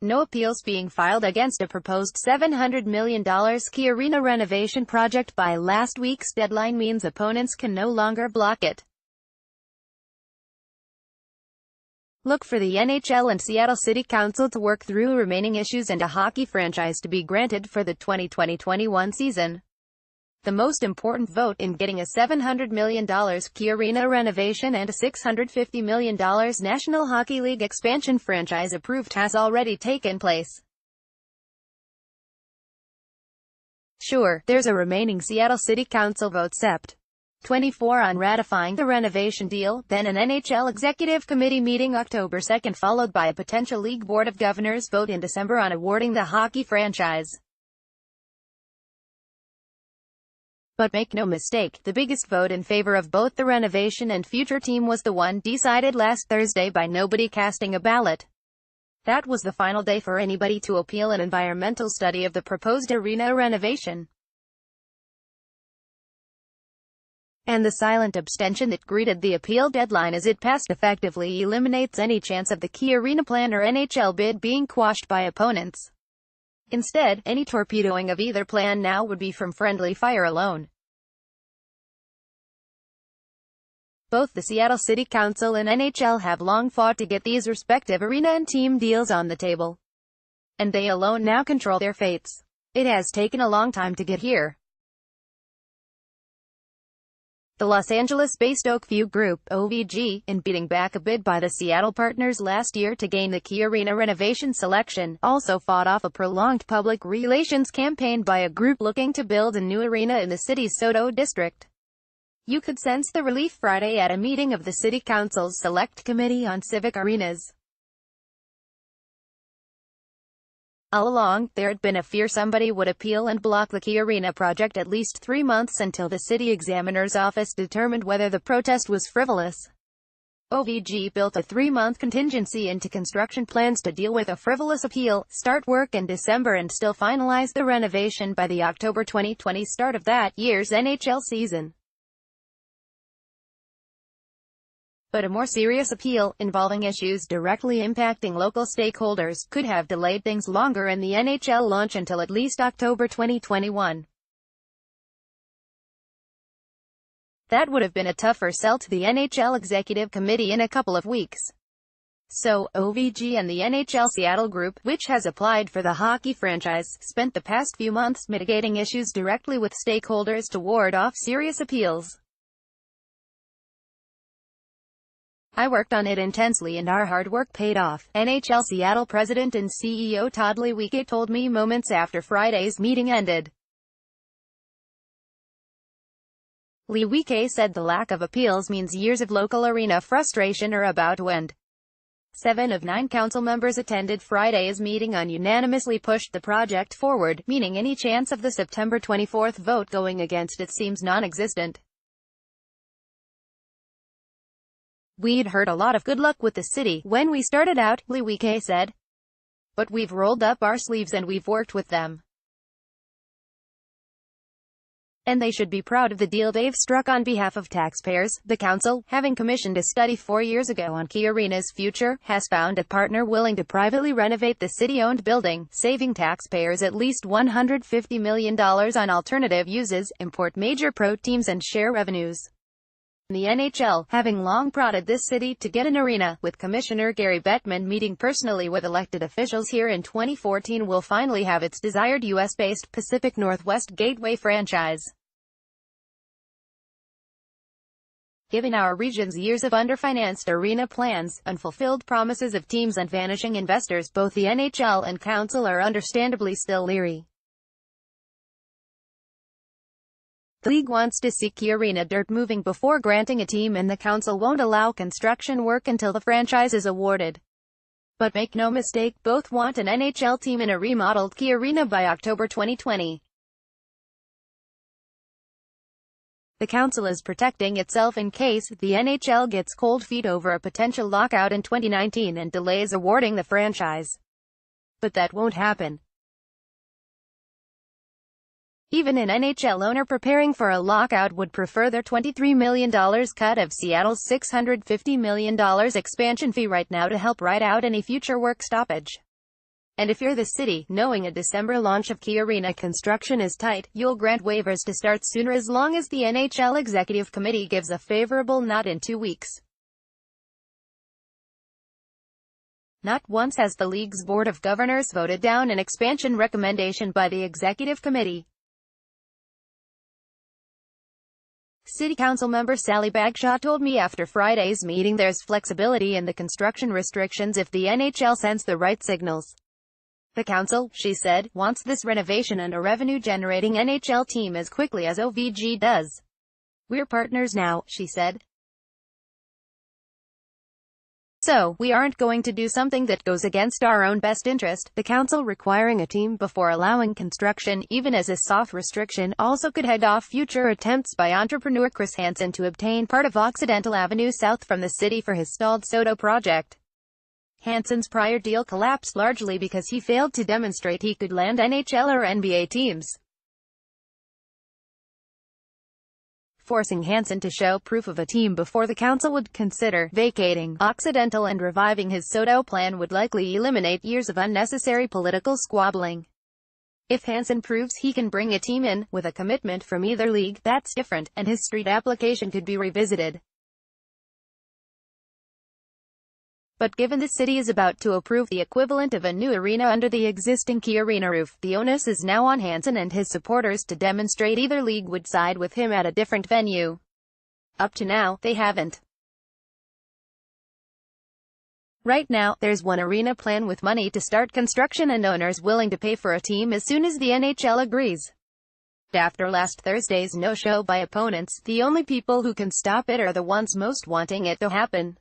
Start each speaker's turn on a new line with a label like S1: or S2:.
S1: No appeals being filed against a proposed $700 million KeyArena renovation project by last week's deadline means opponents can no longer block it. Look for the NHL and Seattle City Council to work through remaining issues and a hockey franchise to be granted for the 2020-21 season. The most important vote in getting a $700 million KeyArena renovation and a $650 million National Hockey League expansion franchise approved has already taken place. Sure, there's a remaining Seattle City Council vote Sept. 24 on ratifying the renovation deal, then an NHL Executive Committee meeting October 2 followed by a potential League Board of Governors vote in December on awarding the hockey franchise. But make no mistake, the biggest vote in favor of both the renovation and future team was the one decided last Thursday by nobody casting a ballot. That was the final day for anybody to appeal an environmental study of the proposed arena renovation. And the silent abstention that greeted the appeal deadline as it passed effectively eliminates any chance of the KeyArena plan or NHL bid being quashed by opponents. Instead, any torpedoing of either plan now would be from friendly fire alone. Both the Seattle City Council and NHL have long fought to get these respective arena and team deals on the table. And they alone now control their fates. It has taken a long time to get here. The Los Angeles-based Oakview Group, OVG, in beating back a bid by the Seattle partners last year to gain the KeyArena renovation selection, also fought off a prolonged public relations campaign by a group looking to build a new arena in the city's Soto district. You could sense the relief Friday at a meeting of the City Council's Select Committee on Civic Arenas. All along, there had been a fear somebody would appeal and block the KeyArena project at least 3 months until the city examiner's office determined whether the protest was frivolous. OVG built a 3-month contingency into construction plans to deal with a frivolous appeal, start work in December and still finalize the renovation by the October 2020 start of that year's NHL season. But a more serious appeal, involving issues directly impacting local stakeholders, could have delayed things longer and the NHL launch until at least October 2021. That would have been a tougher sell to the NHL Executive Committee in a couple of weeks. So, OVG and the NHL Seattle Group, which has applied for the hockey franchise, spent the past few months mitigating issues directly with stakeholders to ward off serious appeals. I worked on it intensely and our hard work paid off, NHL Seattle President and CEO Todd Lewicki told me moments after Friday's meeting ended. Lewicki said the lack of appeals means years of local arena frustration are about to end. 7 of 9 council members attended Friday's meeting and unanimously pushed the project forward, meaning any chance of the September 24 vote going against it seems non-existent. We'd heard a lot of good luck with the city when we started out, Lewicki said. But we've rolled up our sleeves and we've worked with them. And they should be proud of the deal they've struck on behalf of taxpayers. The council, having commissioned a study 4 years ago on KeyArena's future, has found a partner willing to privately renovate the city-owned building, saving taxpayers at least $150 million on alternative uses, import major pro teams and share revenues. The NHL, having long prodded this city to get an arena, with Commissioner Gary Bettman meeting personally with elected officials here in 2014, will finally have its desired U.S.-based Pacific Northwest Gateway franchise. Given our region's years of underfinanced arena plans, unfulfilled promises of teams and vanishing investors, both the NHL and Council are understandably still leery. The league wants to see KeyArena dirt moving before granting a team and the council won't allow construction work until the franchise is awarded. But make no mistake, both want an NHL team in a remodeled KeyArena by October 2020. The council is protecting itself in case the NHL gets cold feet over a potential lockout in 2019 and delays awarding the franchise. But that won't happen. Even an NHL owner preparing for a lockout would prefer their $23 million cut of Seattle's $650 million expansion fee right now to help ride out any future work stoppage. And if you're the city, knowing a December launch of KeyArena construction is tight, you'll grant waivers to start sooner as long as the NHL Executive Committee gives a favorable nod in 2 weeks. Not once has the league's Board of Governors voted down an expansion recommendation by the Executive Committee. City Council member Sally Bagshaw told me after Friday's meeting there's flexibility in the construction restrictions if the NHL sends the right signals. The council, she said, wants this renovation and a revenue-generating NHL team as quickly as OVG does. We're partners now, she said. So, we aren't going to do something that goes against our own best interest. The council requiring a team before allowing construction, even as a soft restriction, also could head off future attempts by entrepreneur Chris Hansen to obtain part of Occidental Avenue South from the city for his stalled SoDo project. Hansen's prior deal collapsed largely because he failed to demonstrate he could land NHL or NBA teams, forcing Hansen to show proof of a team before the council would consider vacating Occidental, and reviving his SoDo plan would likely eliminate years of unnecessary political squabbling. If Hansen proves he can bring a team in, with a commitment from either league, that's different, and his street application could be revisited. But given the city is about to approve the equivalent of a new arena under the existing KeyArena roof, the onus is now on Hansen and his supporters to demonstrate either league would side with him at a different venue. Up to now, they haven't. Right now, there's one arena plan with money to start construction and owners willing to pay for a team as soon as the NHL agrees. After last Thursday's no-show by opponents, the only people who can stop it are the ones most wanting it to happen.